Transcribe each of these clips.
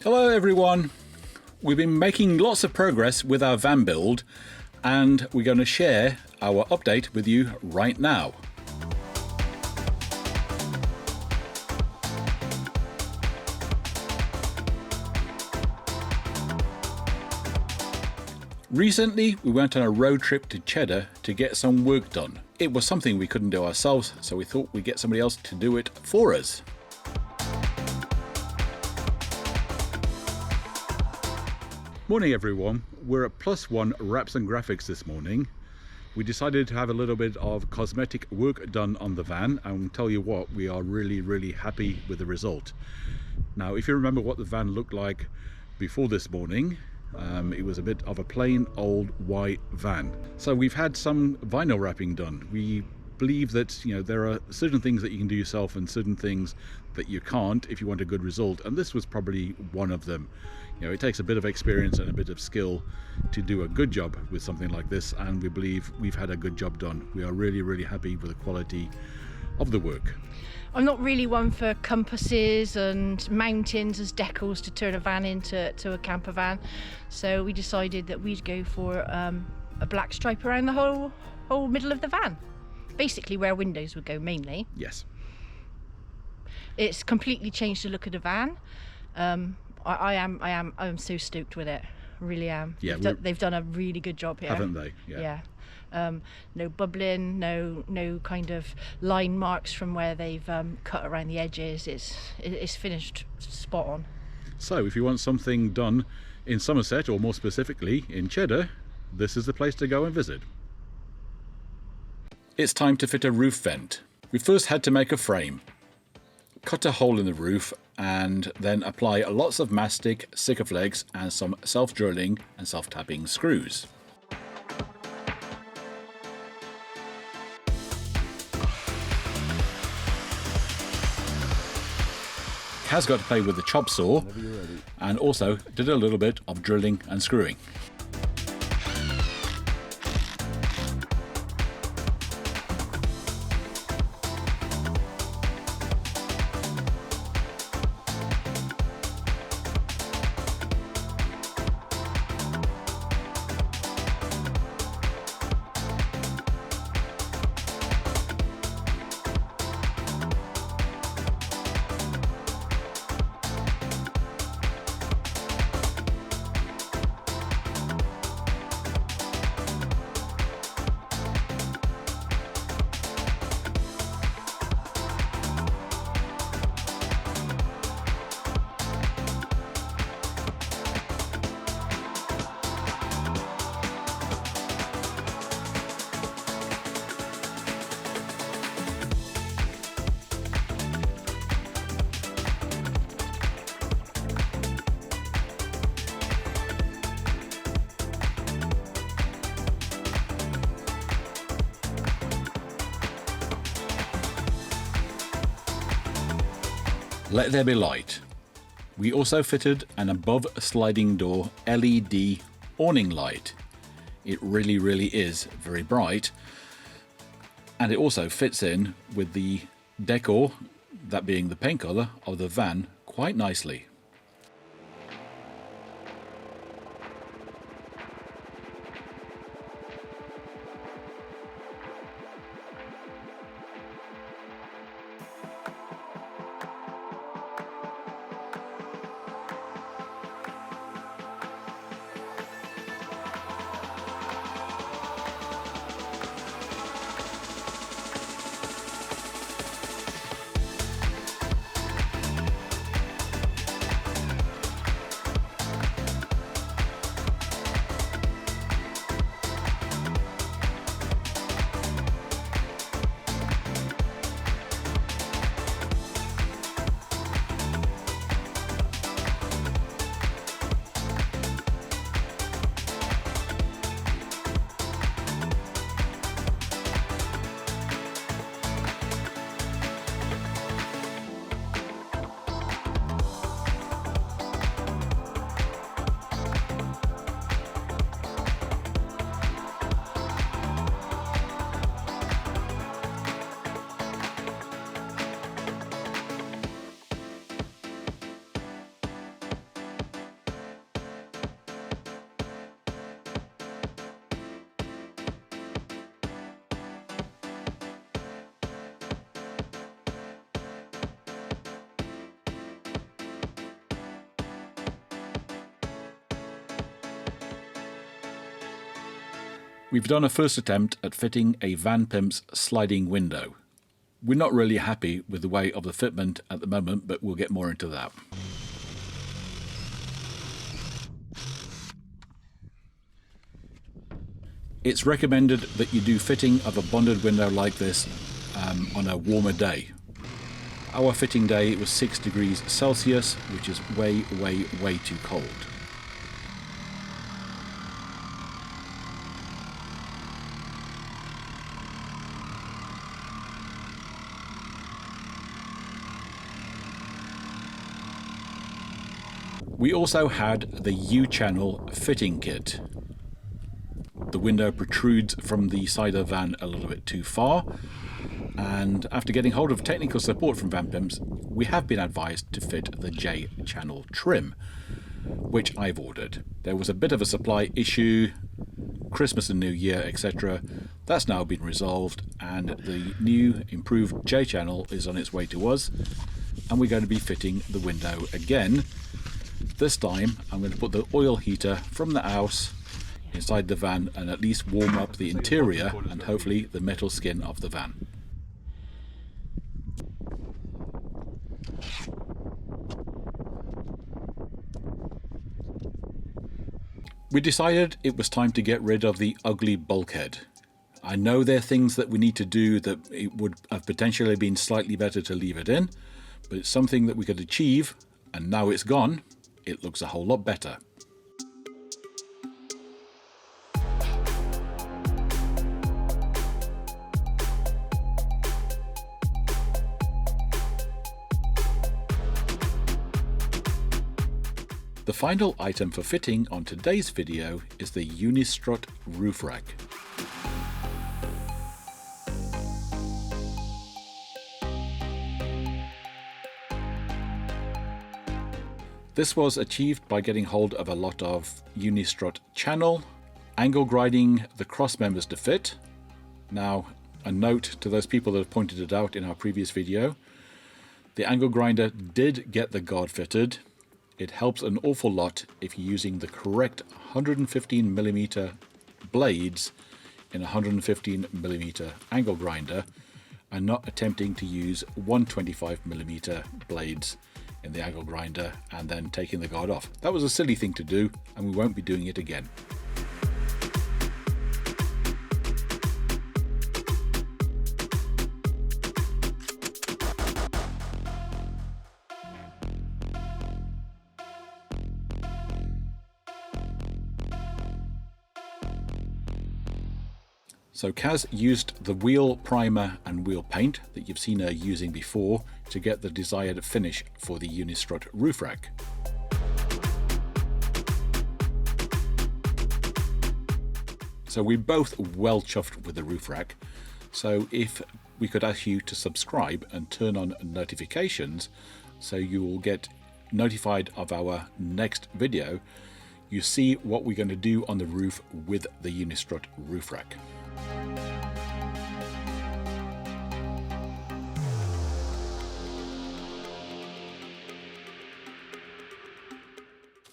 Hello everyone. We've been making lots of progress with our van build and we're going to share our update with you right now. Recently we went on a road trip to Cheddar to get some work done. It was something we couldn't do ourselves, so we thought we'd get somebody else to do it for us. Morning everyone, we're at +1 Wraps and Graphics this morning. We decided to have a little bit of cosmetic work done on the van, and tell you what, we are really happy with the result. Now if you remember what the van looked like before this morning, it was a bit of a plain old white van. So we've had some vinyl wrapping done. We believe that there are certain things that you can do yourself and certain things that you can't if you want a good result, and this was probably one of them. It takes a bit of experience and a bit of skill to do a good job with something like this, and we believe we've had a good job done. We are really happy with the quality of the work. I'm not really one for compasses and mountains as decals to turn a van into a camper van, so we decided that we'd go for a black stripe around the whole middle of the van, basically where windows would go mainly. Yes. It's completely changed the look of the van. I'm so stoked with it. I really am. Yeah, they've done a really good job here, haven't they? Yeah. No bubbling, no kind of line marks from where they've cut around the edges. It's finished spot on. So if you want something done in Somerset, or more specifically in Cheddar, this is the place to go and visit. It's time to fit a roof vent. We first had to make a frame, cut a hole in the roof, and then apply lots of mastic, Sikaflex and some self-drilling and self-tapping screws. Kaz got to play with the chop saw and also did a little bit of drilling and screwing. Let there be light. We also fitted an above sliding door LED awning light. It really is very bright, and it also fits in with the decor, that being the paint colour of the van, quite nicely. We've done a first attempt at fitting a VanPimps sliding window. We're not really happy with the way of the fitment at the moment, but we'll get more into that. It's recommended that you do fitting of a bonded window like this on a warmer day. Our fitting day was 6 degrees Celsius, which is way, way, way too cold. We also had the U-channel fitting kit. The window protrudes from the side of the van a little bit too far, and after getting hold of technical support from VanPimps, we have been advised to fit the J-channel trim, which I've ordered. There was a bit of a supply issue, Christmas and New Year, etc. That's now been resolved, and the new improved J-channel is on its way to us, and we're going to be fitting the window again. This time I'm going to put the oil heater from the house inside the van and at least warm up the interior and hopefully the metal skin of the van. We decided it was time to get rid of the ugly bulkhead. I know there are things that we need to do that it would have potentially been slightly better to leave it in, but it's something that we could achieve, and now it's gone, it looks a whole lot better. The final item for fitting on today's video is the Unistrut roof rack. This was achieved by getting hold of a lot of Unistrut channel, angle grinding the cross members to fit. Now, a note to those people that have pointed it out in our previous video, the angle grinder did get the guard fitted. It helps an awful lot if you're using the correct 115mm blades in a 115mm angle grinder and not attempting to use 125mm blades in the angle grinder and then taking the guard off. That was a silly thing to do, and we won't be doing it again. So Kaz used the wheel primer and wheel paint that you've seen her using before to get the desired finish for the Unistrut roof rack. So we're both well chuffed with the roof rack. So if we could ask you to subscribe and turn on notifications so you will get notified of our next video, you see what we're going to do on the roof with the Unistrut roof rack.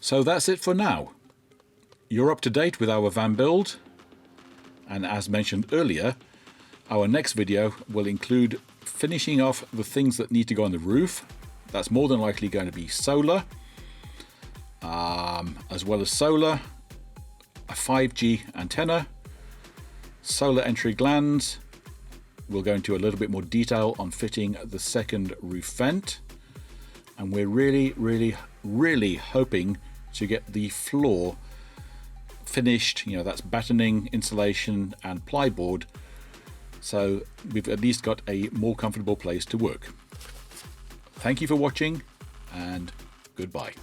So that's it for now. You're up to date with our van build, and as mentioned earlier, our next video will include finishing off the things that need to go on the roof. That's more than likely going to be solar, as well as solar, a 5G antenna, solar entry glands. We'll go into a little bit more detail on fitting the second roof vent, and we're really hoping to get the floor finished. You know, that's battening, insulation and plyboard, so we've at least got a more comfortable place to work. Thank you for watching, and goodbye.